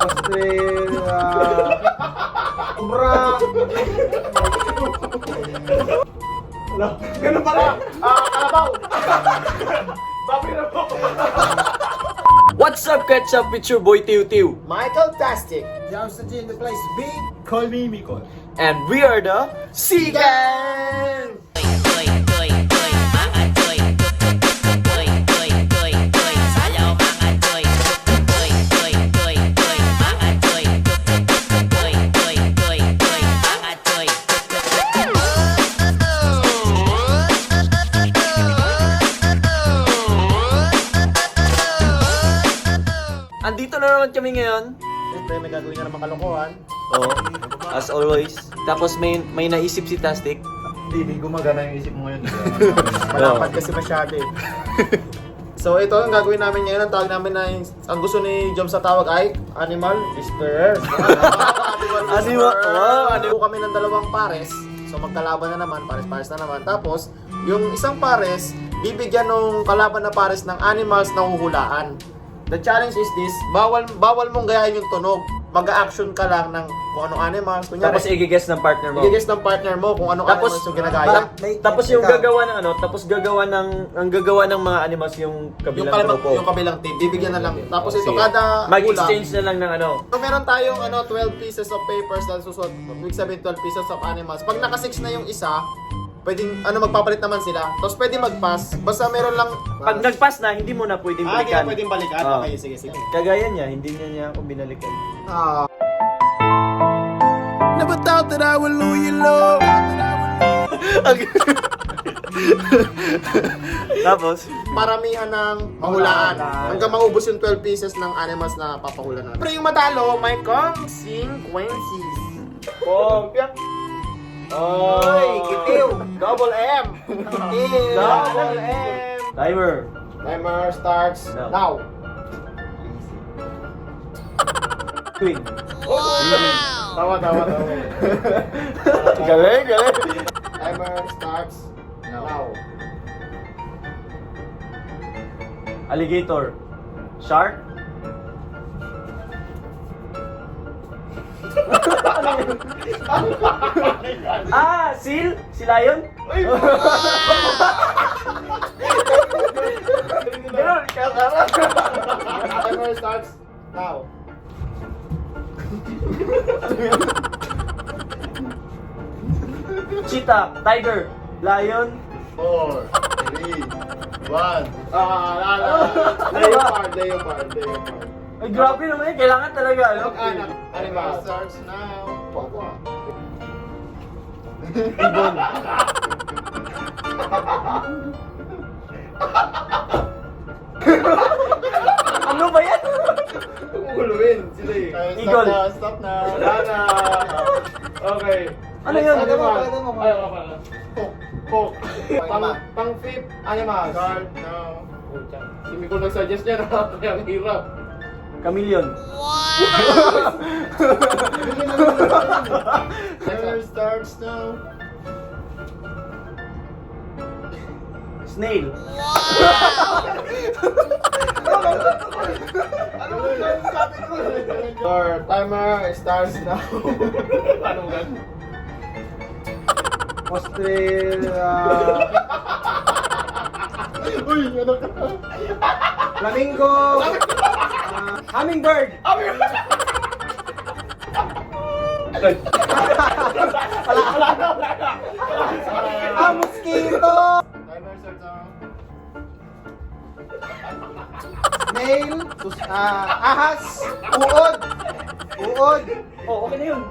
Australia. Cobra. Ganun pala. Kalabaw. Baboy na po. What's up, catch up with your boy Tiu Tiu? Michael Tastic. Jams the G in the place. Big. Call me Miko. And we are the Seaman! Andito na naman kami ngayon. Siyempre, may gagawin na naman kalokohan. Oh, as always. Tapos may naisip si Tastic. Hindi gumagana yung isip mo ngayon. Malapad kasi masyado eh. So ito, ang gagawin namin ngayon, ang tawag namin na ang gusto ni Jom sa tawag ay Animal Whisperer. Animal, wow, Ano kami ng dalawang pares. So magkalaban na naman, pares-pares na naman. Tapos, yung isang pares, bibigyan ng kalaban na pares ng animals na huhulaan. The challenge is this, bawal mong gayahin yung tunog. Mag-a-action ka lang ng kung anong animals. Kunyari, Tapos i-guess ng partner mo. i-guess ng partner mo kung anong Tapos, animals yung ginagaya. Tapos yung gagawa ng ano, tapos ang gagawa ng mga animals yung kabilang grupo. Yung kabilang team, bibigyan na lang. Tapos ito, Sige. kada Mag-exchange na lang ng ano. So, meron tayong 12 pieces of papers na susunod. Ibig sabihin 12 pieces of animals. Pag naka-6 na yung isa, pwedeng magpapalit naman sila. Tapos pwede mag-pass. Basta meron lang... Pag nag-pass na, hindi mo na pwedeng hindi balikan. na pwedeng balikan. Oh. Okay, sige. Kagaya niya, hindi niya ako binalikan. Never thought that I would lose your love. Tapos, Paramihan ng mahulaan. Hanggang maubos yung 12 pieces ng animals na papahulan natin. Pero yung matalo, may consequences. Pongpyak! Oy, kitiw. Double M! Kitiw. Double M! timer. Timer starts Now. now. Queen. Tawa. Galing. Timer starts now. Alligator. Shark. Seal? Si lion? Ganun, kasama. Timer starts now. Cheetah, tiger, lion. 4, 3, 1. Leopard. Ay, grabe naman yun. Kailangan talaga, ano? Mag-anak. Animal starts now. Ibon. Ano ba yan? Uguluin sila eh. Eagle. Stop na. Wala na. Okay. Ano yun? Animal. Ano mo? Ay, wala pala. Hawk. Pang-fifth animal. Guard now. Si Miko nag-suggest niya na kaya ang hirap. Chameleon. Timer starts now. Snail. Ano mo yung sabi ko? Your timer starts now. Ano mo gan? Australia. Uy, ano ka? Flamingo. Hummingbird. Wala na. Mosquito. Timer starts now. Snail. Ahas. Uod. Oh, okay na yun.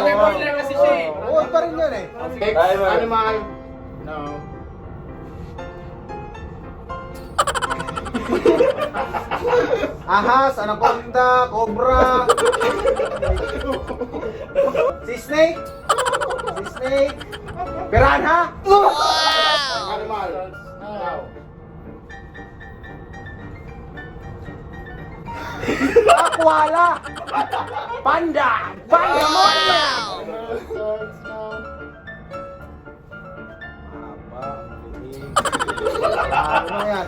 Animal lang kasi siya eh. Uod pa rin yun eh. Next Timer. animal. No. Ahas, anaconda, cobra. Si snake. Piranha. Animal. Now. Koala. Panda. Timer starts now. Ano yan?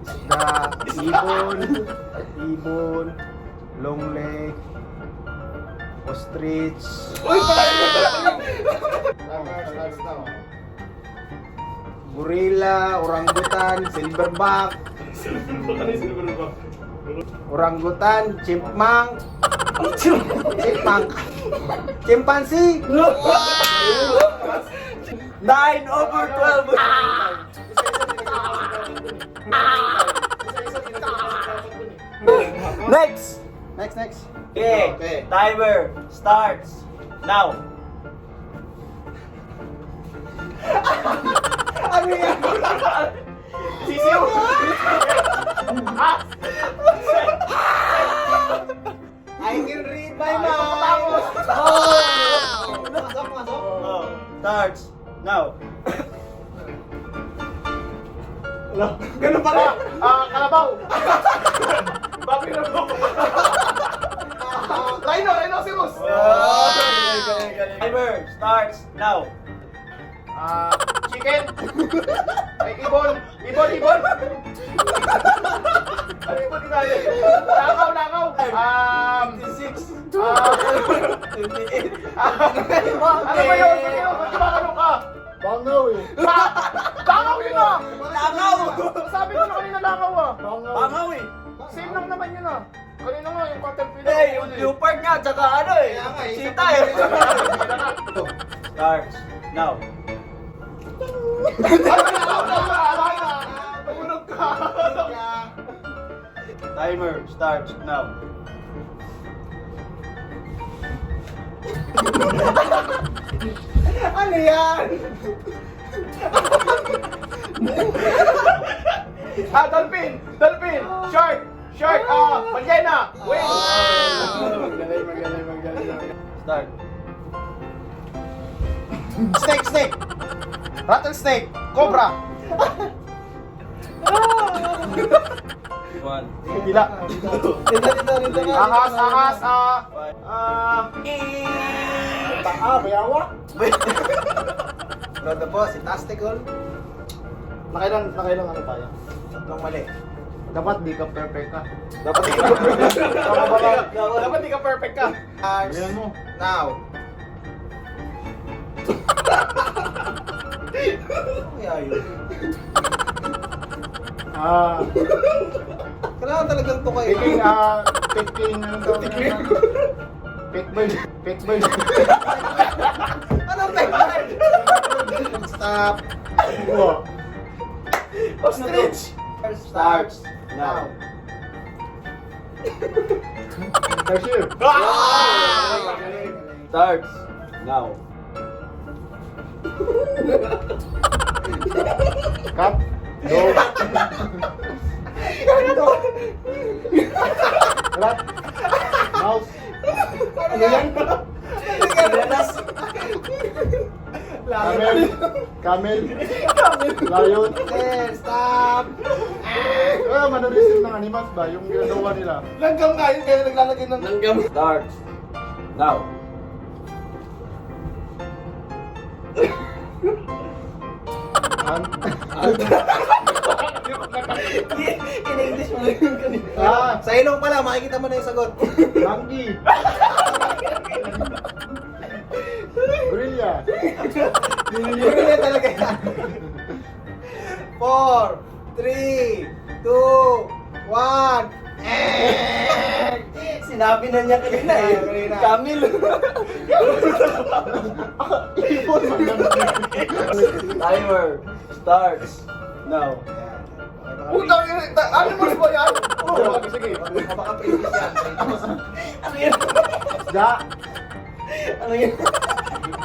Isda, ibon, ibon, long leg, ostrich, gorilla, orangutan, silverback, orangutan, chipmunk, chimpanzee, 9/12. Next! Next. Okay. Timer starts now. Ano yan? Sisiw! I can read my mind. Oh, starts now. Ganun pala. Kalabaw. Baboy na po. Rhinoceros. Timer starts now. Chicken. Ay, ibon. Ano ibon din natin? Langaw. 56. Ano ba yun? Ba't kumakano ka? Bangaw eh. Langaw yun ah! Langaw! Sabi ko na kanina langaw ah. Bangaw eh. Same lang naman yun ah. Kanina nga yung caterpillar. Eh, yung leopard nga, tsaka ano eh. Cheetah eh. Starts now. Tumunog ka. Timer starts now. Ano yan? Dolphin. Shark. Ballena. Whale. Magaling. Start. Snake. Rattlesnake. Cobra. One. Dila. Dito nga. Ahas. Bayawa. Roda po, si Tasticle. Nakailang ano tayo? Tatlong mali. Dapat di ka perfect ka. Dapat Dapat di ka perfect ka. Stars Ayan mo. now. Kaya yun. Kailangan talagang to kayo. Picking, ano daw? Pickbird. Anong peg-bird? Stop. Ostrich. Starts now. Cashier. Starts now. Cat. Dog. Rat. Mouse. Ano yan? Camel. Lion. Stop. Manurisim ng animals ba? Yung ginagawa nila. Langgam nga yun, kaya naglalagay ng langgam. Starts now. In-English mo lang yung kanina. Sa ilong pala, makikita mo na yung sagot. Monkey. Gorilla. Yun talaga yan. 4, 3, 2, 1. Sinabi na niya kanina eh. Kanina. Camel. Timer starts now. Putang ina, animals ba yan? Oo, sige. Mapaka-previous yan. Ano yan? Da. Ano yan?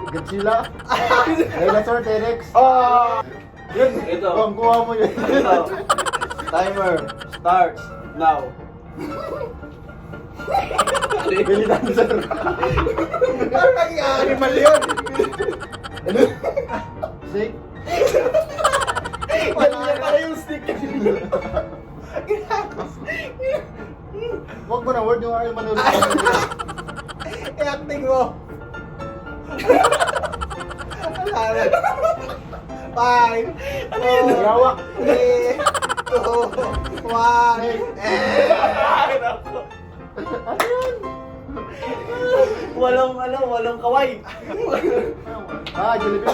Godzilla. Dinosaur, T-Rex. Yun. Ito. Kung kuha mo yun. Ito. Timer starts now. Belly dancer. Parang naging animal yun. Snake. Wala na pala yung stick. Huwag mo na word yung ayaw manulog. I-acting mo. Wala na. 5, 4, Lawak. 3, 2, 1. Walang kaway. Jollibee.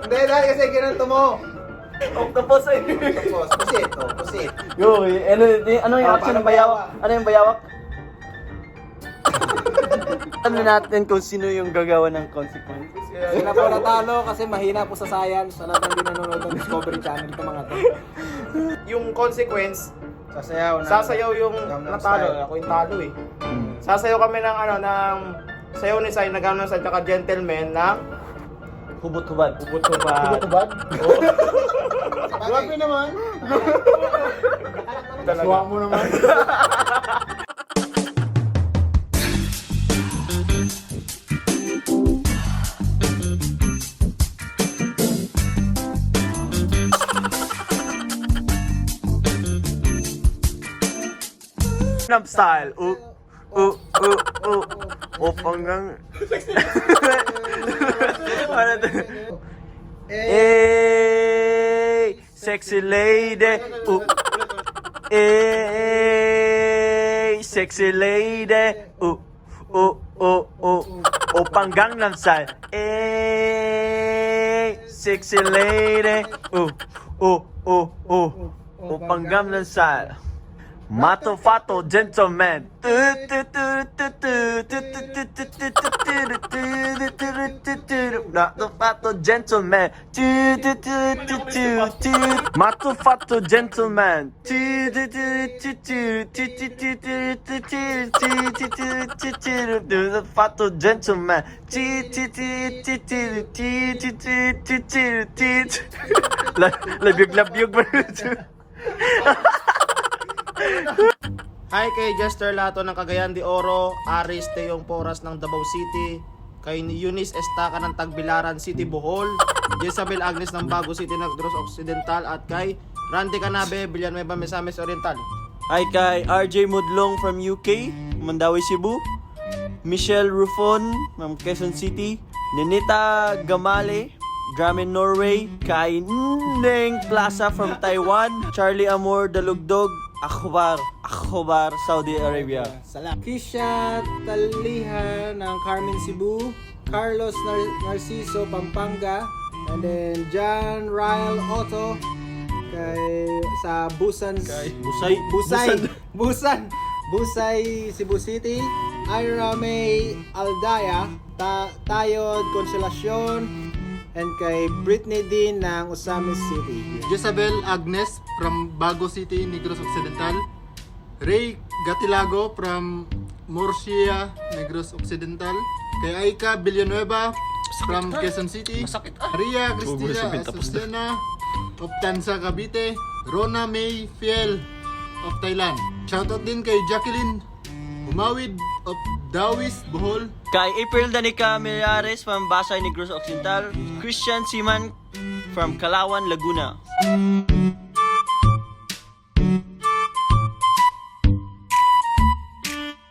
Hindi, dahil kasi ginanto mo. Octopus ay. Tapos, pusit. Oh, pusit. Yo, ano yung action ng bayawak? Ano yung bayawak? Alam natin kung sino yung gagawa ng consequences. Sila po natalo kasi mahina po sa science. Sa lahat ng nanonood ng Discovery Channel ito mga to. Yung consequence, Sasayaw yung Gangnam natalo. Style. Ako yung talo eh. Sasayaw kami ng sayaw ni Sai na Gangnam Style tsaka gentleman ng Hubot-hubad. Hubad? Grabe naman. Suwa mo naman. Gangnam Style. Panggang. Ano to? Hey, sexy lady. Hey, sexy lady. Opang Gangnam Style. Hey, sexy lady. Opang Gangnam Style. Mato Fato Gentleman. Mato Fato Gentleman. Mato Fato Gentleman. Fato Gentleman. Labyog ba? Hi kay Jester Lato ng Cagayan de Oro, Aris Teong Poras ng Davao City, kay Eunice Estaca ng Tagbilaran City, Bohol, Jezabel Agnes ng Bago City, Negros Occidental, at kay Randy Canabe, Villanueva, Misamis Oriental. Hi kay RJ Mudlong from UK, Mandawi, Cebu. Michelle Rufon from Quezon City. Ninita Gamale, Dramen, Norway. Kay Neng Plaza from Taiwan. Charlie Amor Dalugdog, Akhobar, Saudi Arabia. Kisha Talihan ng Carmen, Cebu. Carlos Narciso, Pampanga. And then John Ryle Otto sa Busan, Busay, Cebu City. Ira May Aldaya, Tayod Consolacion. And kay Britney Dean ng Osamis City. Jezabel Agnes from Bago City, Negros Occidental. Ray Gatilago from Murcia, Negros Occidental. Kay Aika Villanueva from Quezon City. Maria Cristina Asusena of Tansa, Cavite. Rona May Fiel of Thailand. Shoutout din kay Jacqueline Umawid of Dawis, Bohol. Kay April Danica Millares from Basay, Negros Occidental. Christian Seaman from Kalawan, Laguna.